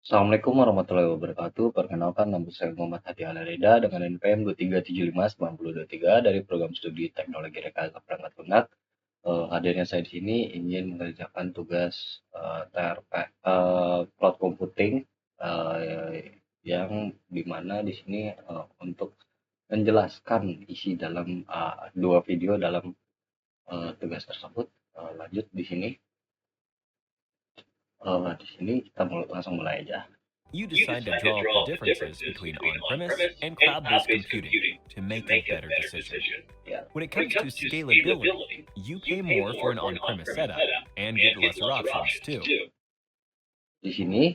Assalamualaikum warahmatullahi wabarakatuh. Perkenalkan nama saya Muhammad Hadi Alareda dengan NPM 23759023 dari program studi Teknologi Rekayasa Perangkat Lunak. Hadirnya saya di sini ingin mengerjakan tugas cloud computing yang dimana di sini untuk menjelaskan isi dalam dua video dalam tugas tersebut. Lanjut di sini. Di sini kita langsung mulai aja. You decide to draw up the differences between on-premise and cloud-based computing to make a better decision. When it comes to scalability, you pay more for an on-premise setup and get lesser options too. Di sini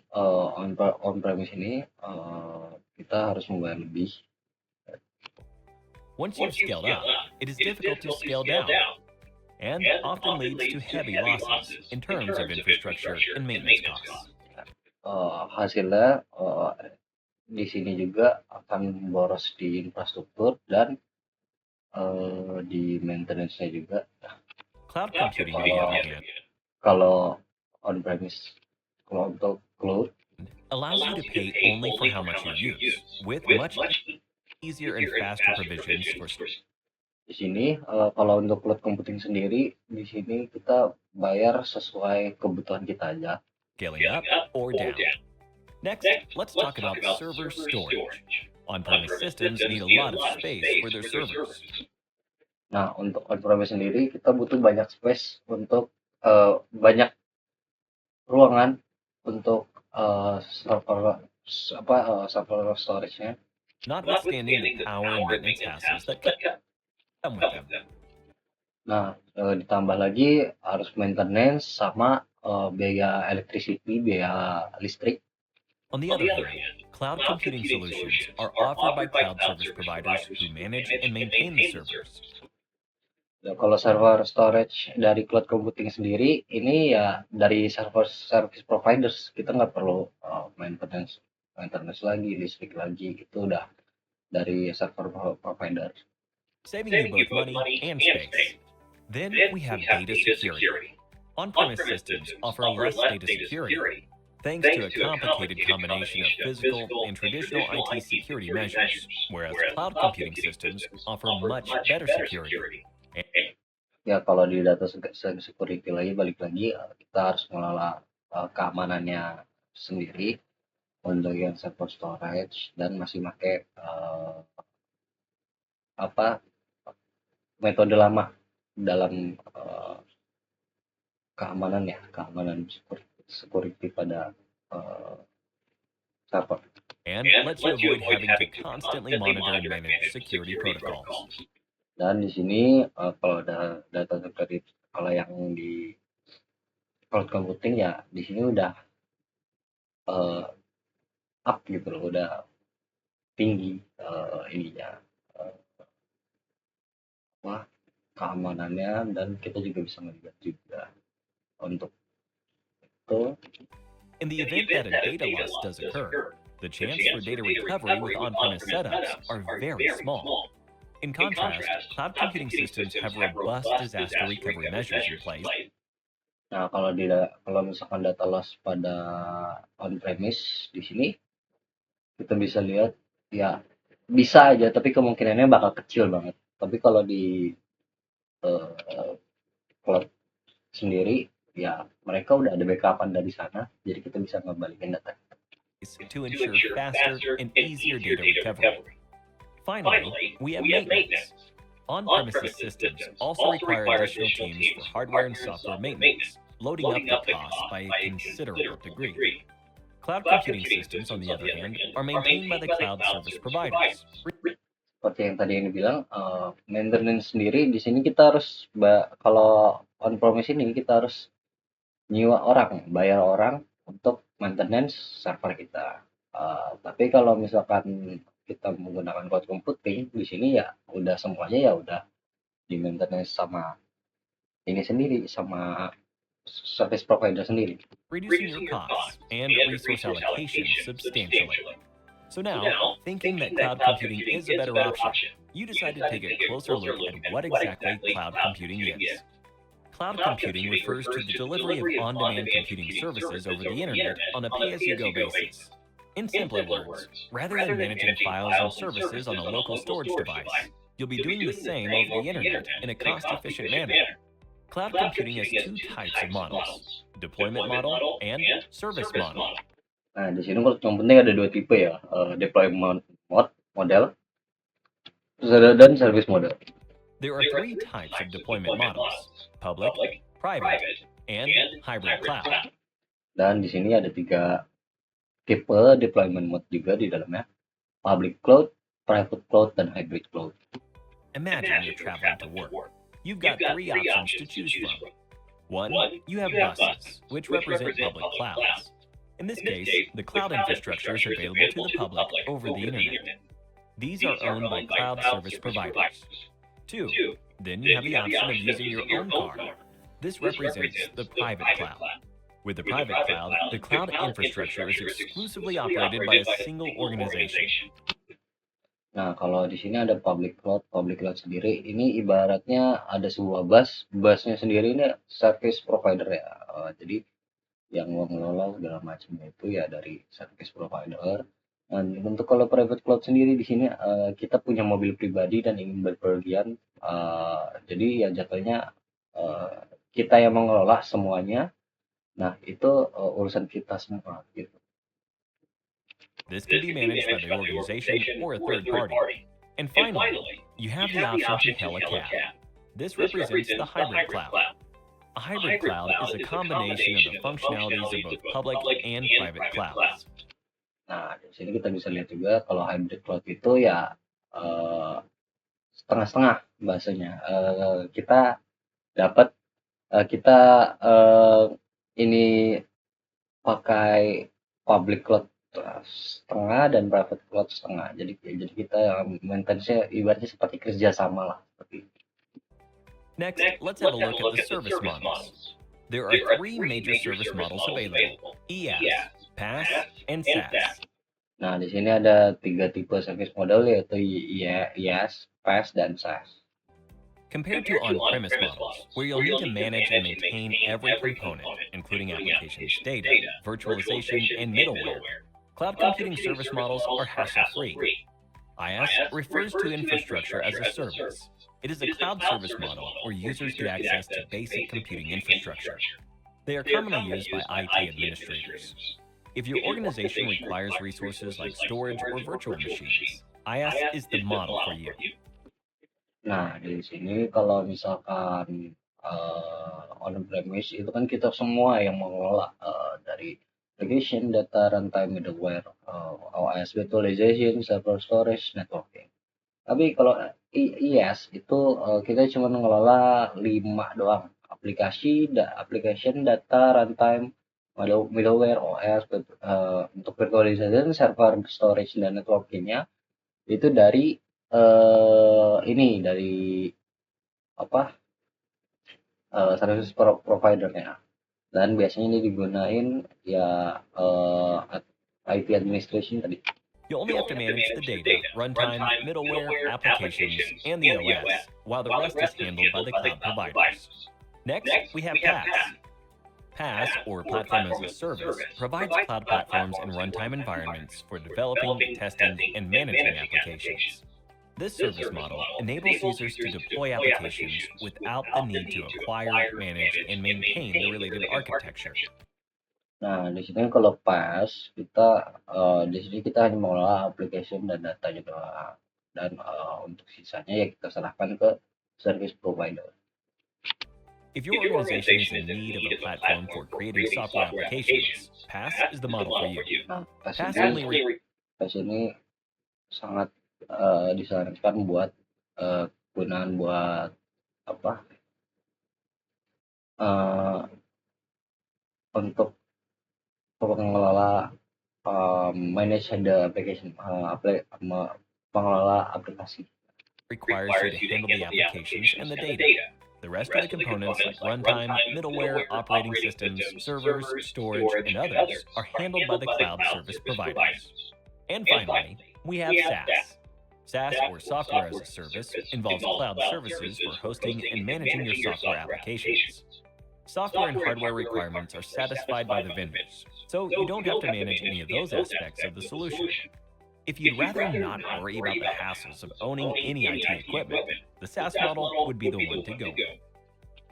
on-premise ini kita harus membayar lebih. Once you've scaled up, it is difficult to scale down and often leads to heavy losses in terms of infrastructure and maintenance costs. Hasilnya di sini juga akan boros di infrastruktur dan di maintenance-nya juga. Cloud computing, on the other hand, kalau on-premise, kalau untuk cloud, allows you to pay only for how much you use, with much easier and faster provisions for di sini kalau untuk cloud computing sendiri, di sini kita bayar sesuai kebutuhan kita aja. scaling up or down. Next, let's talk about server storage. On-premise systems need a lot of space for their servers. Nah, untuk on-premise sendiri kita butuh banyak space untuk banyak ruangan untuk server storage-nya. Notwithstanding the power and maintenance hassles that come with them. Nah, ditambah lagi harus maintenance sama biaya electricity, biaya listrik. On the other hand, cloud computing solutions are offered by cloud service providers who manage and maintain the servers. Ya, kalau server storage dari cloud computing sendiri, ini ya dari server service providers, kita nggak perlu maintenance lagi, listrik lagi, itu udah dari server provider. Saving you both money and space. Then we have data security. On-premise systems offer less data security, thanks to a complicated combination of physical and traditional IT security measures, whereas cloud computing systems offer much better security. Ya, kalau di data security balik lagi, kita harus mengelola keamanannya sendiri untuk yang server storage dan masih pakai metode lama dalam keamanan security pada server. And let's you avoid having to constantly monitor and manage security protocols. Dan di sini kalau ada data security, kalau yang di cloud computing ya di sini udah up gitu loh, udah tinggi keamanannya, dan kita juga bisa melihat juga untuk itu. In the event that a data loss does occur, the chance for data recovery with on-premise setups are very small. In contrast, cloud computing systems have robust disaster recovery measures in place. Nah, kalau misalkan data loss pada on-premise di sini, kita bisa lihat ya bisa aja, tapi kemungkinannya bakal kecil banget. Tapi kalau di cloud sendiri, ya mereka udah ada backupan dari sana, jadi kita bisa ngebalikin data to ensure faster and easier data recovery. Finally, we have maintenance. On-premises systems also require additional teams for hardware and software maintenance, loading up the cost by a considerable degree. Cloud computing systems, on the other hand, are maintained by the cloud service providers. Seperti yang tadi yang dibilang, maintenance sendiri di sini kita harus kalau on-premise ini kita harus nyewa orang, bayar orang untuk maintenance server kita. Tapi kalau misalkan kita menggunakan cloud computing di sini ya udah semuanya ya udah di maintenance sama ini sendiri, sama service provider sendiri. Reducing your costs and resource allocation substantially. So now, thinking that cloud computing is a better option, you decide to take a closer look at what exactly cloud computing is. Cloud computing refers to the delivery of on-demand computing services over the internet on a pay-as-you-go basis. In simpler words, rather than managing files and services on a local storage device, you'll be doing the same over the internet in a cost-efficient manner. Cloud computing has two types of models, deployment model and service model. Nah, di sini kalau yang penting ada dua tipe ya, deployment model dan service model. There are three types of deployment models, public, private, and hybrid cloud. Dan di sini ada 3 tipe deployment mode juga di dalamnya, public cloud, private cloud, dan hybrid cloud. Imagine you're traveling to work. You've got 3 options to choose from. 1, you have buses, which represent public clouds. In this case, the cloud infrastructure is available to the public over the internet. These are owned by cloud service providers. 2, then you have the option of using your own car. This represents the private cloud. With the private cloud, the cloud infrastructure is exclusively operated by a single organization. Nah, kalau di sini ada public cloud sendiri, ini ibaratnya ada sebuah busnya sendiri ini service provider ya. Jadi yang mengelola segala macam itu ya dari service provider. Dan untuk kalau private cloud sendiri di sini kita punya mobil pribadi dan ingin berpergian, jadi ya jatuhnya kita yang mengelola semuanya. Nah, itu urusan kita semua gitu. This can be managed by the organization or a third party. And finally, you have the option to hail a cab. This represents the hybrid cloud. A hybrid cloud is a combination of the functionalities of both public and private clouds. Nah, di sini kita bisa lihat juga kalau hybrid cloud itu ya setengah-setengah bahasanya. Kita dapat ini pakai public cloud setengah dan private cloud setengah. Jadi kita maintenance-nya ibaratnya seperti kerja sama lah seperti itu. Next, let's have a look at the service models. There are 3 major service models available, IaaS, PaaS, and SaaS. Nah, di sini ada 3 tipe service model yaitu IaaS, PaaS, dan SaaS. Compared to on-premise models, where you'll need to manage and maintain every component, including applications data, virtualization, and middleware, cloud computing service models are hassle-free. IaaS refers to infrastructure as a service. It is a cloud service model where users get access to basic computing infrastructure. They are commonly used by IT administrators. If your organization requires resources like storage or virtual machines, IaaS is the model for you. Nah, di sini kalau misalkan on-premise itu kan kita semua yang mengelola dari application, data, runtime, middleware, OS virtualization, server storage, networking. Tapi kalau IaaS itu kita cuma mengelola 5 doang, application, data, runtime, middleware, OS, untuk virtualization, server storage, dan networkingnya itu dari service providernya. Dan biasanya ini digunain ya IT administration tadi. You only have to manage the data, runtime, middleware, applications, and the OS, while the rest is handled by the cloud providers. Next, we have PaaS. PaaS, or Platform as a Service, provides cloud platforms and runtime environments for developing, testing, and managing applications. This service model enables users to deploy applications without the need to acquire, manage, and maintain the related architecture. Nah, di sini kalau PaaS di sini kita hanya mengelola application dan datanya doang. Dan untuk sisanya ya kita serahkan ke service provider. If your organization is in need of a platform for creating software applications, PaaS is the model for you. Nah, PaaS ini sangat disarankan buat gunaan buat untuk pengelola manage the application, pengelola aplikasi. Requires you to handle the applications and the data. The rest of the components like runtime, middleware, operating systems, servers, storage, and others are handled by the cloud service providers. And finally, we have SaaS. SaaS, or software as a service, involves cloud services for hosting and managing your software applications. Software and hardware requirements are satisfied by the vendors, so you don't have to manage any of those aspects of the solution. If you'd rather not worry about the hassles of owning any IT equipment, the SaaS model would be the one to go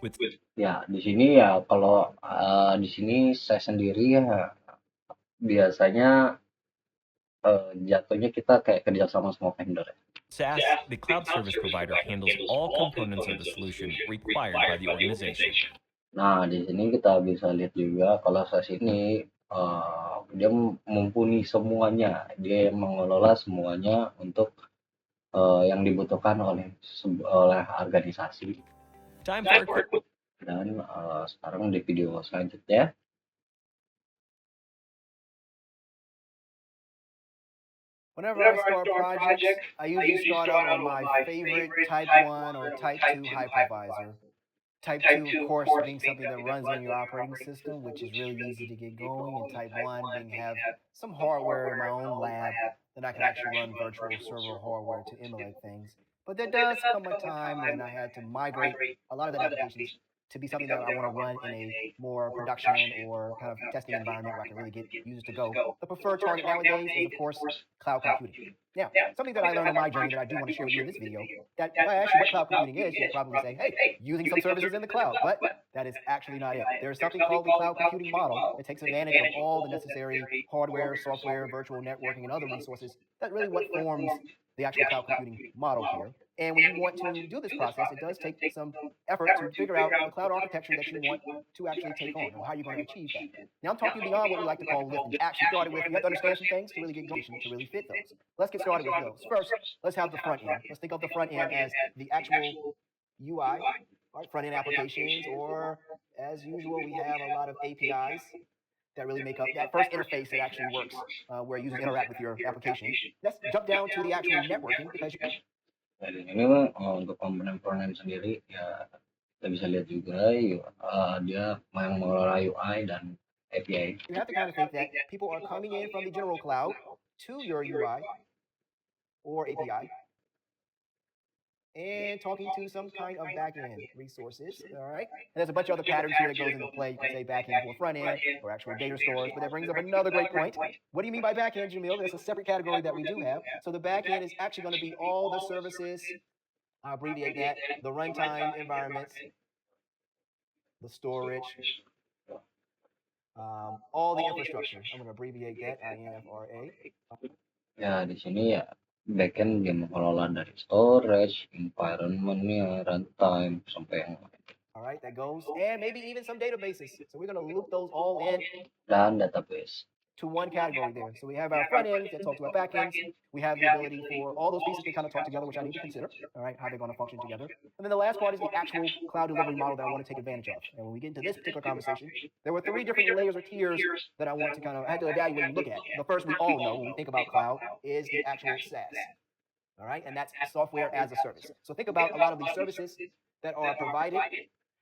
with. Ya, di sini ya kalau di sini saya sendiri ya biasanya jatuhnya kita kayak kerja sama vendor ya. SaaS, the cloud service provider, handles all components of the solution required by the organization. Nah, di sini kita bisa lihat juga kalau SaaS ini dia mumpuni semuanya, dia mengelola semuanya untuk yang dibutuhkan oleh organisasi. Time for a quick. Dan sekarang di video selanjutnya. Whenever I start projects, I usually start out on my favorite Type 1 or Type 2 hypervisor. Type 2, of course, being something that runs on your operating system, which is really easy to get going, and Type 1 being have some hardware in my own lab that I can actually run virtual server hardware to emulate things. But there does come a time when I had to migrate a lot of the applications to be something that I want to run in a more production or kind of testing environment where I can really get users to go. The preferred target nowadays is, of course, cloud computing. Now, something that I learned on my journey that I do want to share with you in this video, that if I ask you what cloud computing is, you'll probably say, hey, using some services in the cloud. But that is actually not it. There's something called the cloud computing model that takes advantage of all the necessary hardware, software, virtual networking, and other resources. That's really what forms the actual cloud computing model here. And when you want to do this process, it does take some effort to figure out the cloud architecture that you want to actually take on, or how you're going to achieve that. Now, I'm talking beyond what we like to call lift and actually started with. You have to understand some things to really get going, to really fit those. Let's get started with those. First, let's have the front end. Let's think of the front end as the actual UI, right? Front end applications, or as usual, we have a lot of APIs that really make up that first interface that actually works, where users interact with your application. Let's jump down to the actual networking, because Jadi ini untuk komponen-komponen sendiri ya kita bisa lihat juga dia yang mengelola UI dan API. you have to kind of think that people are coming in from the general cloud to your UI or API and talking to some kind of back-end resources, all right? And there's a bunch of other patterns here that goes into play. You can say back-end for front-end or actual data stores, but that brings up another great point. What do you mean by back-end, Jamil? There's a separate category that we do have. So the back-end is actually going to be all the services, I'll abbreviate that, the runtime environments, the storage, all the infrastructure. I'm going to abbreviate that, INFRA. Ya, di sini ya backend dia mengelola dari storage, environment-nya, runtime, sampai yang lain. All right, that goes, and maybe even some databases. So we're going to loop those all in Dan database. to one category there. So we have our front ends that talk to our back ends. We have the ability for all those pieces to kind of talk together, which I need to consider, all right, how they're going to function together. And then the last part is the actual cloud delivery model that I want to take advantage of. And when we get into this particular conversation, there were 3 different layers or tiers that I want to kind of, I had to evaluate and look at. The first we all know when we think about cloud is the actual SaaS, all right, and that's software as a service. So think about a lot of these services that are provided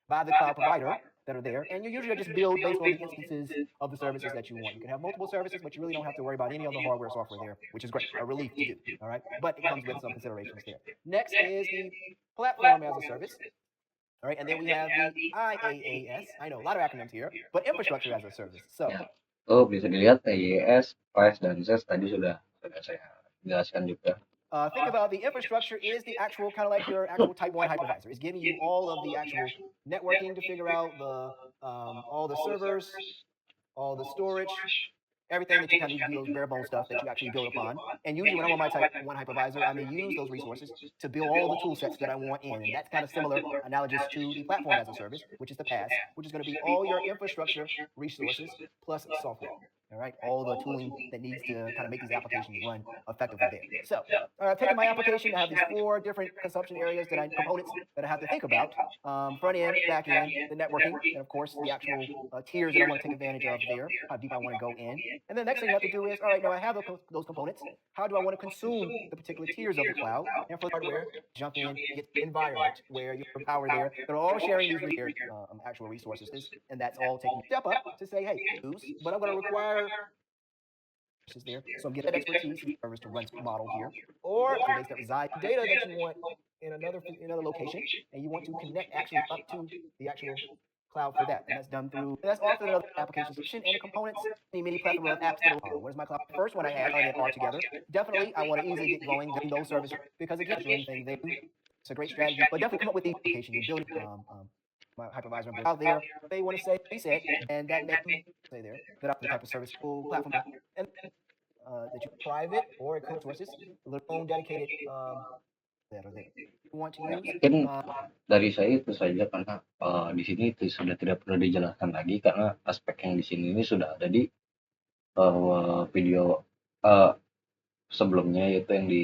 by the cloud provider that are there, and you usually just build based on the instances of the services that you want. You can have multiple services, but you really don't have to worry about any other hardware or software there, which is great, a relief to do, all right? But it comes with some considerations there. Next is the platform as a service, all right? And then we have the IaaS. I know, a lot of acronyms here, but infrastructure as a service. So, Ya. Bisa dilihat IaaS, PaaS, dan SaaS tadi sudah saya jelaskan juga. think about the infrastructure is the actual kind of like your actual Type 1 hypervisor. It's giving you all of the actual networking to figure out the all the servers, all the storage, everything that you kind of need to do, those bare bones stuff that you actually build upon. And usually when I'm on my Type 1 hypervisor, I may use those resources to build all the tool sets that I want in. And that's kind of similar, analogous to the platform as a service, which is the PaaS, which is going to be all your infrastructure resources plus software. All right, all the tooling that needs to kind of make these applications run effectively there. So, taking my application, I have these 4 different consumption areas components that I have to think about: front end, back end, the networking, and of course the actual tiers that I want to take advantage of there. How deep I want to go in, and then the next thing you have to do is, all right, now I have those components. How do I want to consume the particular tiers of the cloud? And for hardware, jump in, get environment where you have power there. They're all sharing these actual resources, and that's all taking a step up to say, hey, use, but I'm going to require resources there. So get that expertise in service to run some model here, or database that resides data that you want in another location, and you want to connect actually up to the actual cloud for that. And that's done through, that's often another application solution and the components, many plethora of apps that are, what is my cloud? The first one I had, they are together. Definitely, I want to easily get going doing those services because again, thing they do, it's a great strategy, but definitely come up with the application you're building. My hypervisor out there, they want to say reset, and that name say there, that the type of service platform, and that you private or it could sources, their own dedicated that are there. You want to use Mungkin dari saya itu saja karena di sini itu sudah tidak perlu dijelaskan lagi karena aspek yang di sini ini sudah ada di video sebelumnya, yaitu yang di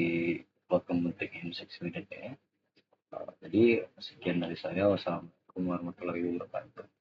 upload ke Kementerian Seksi. Jadi sekian dari saya. Wassalamualaikum warahmatullahi wabarakatuh.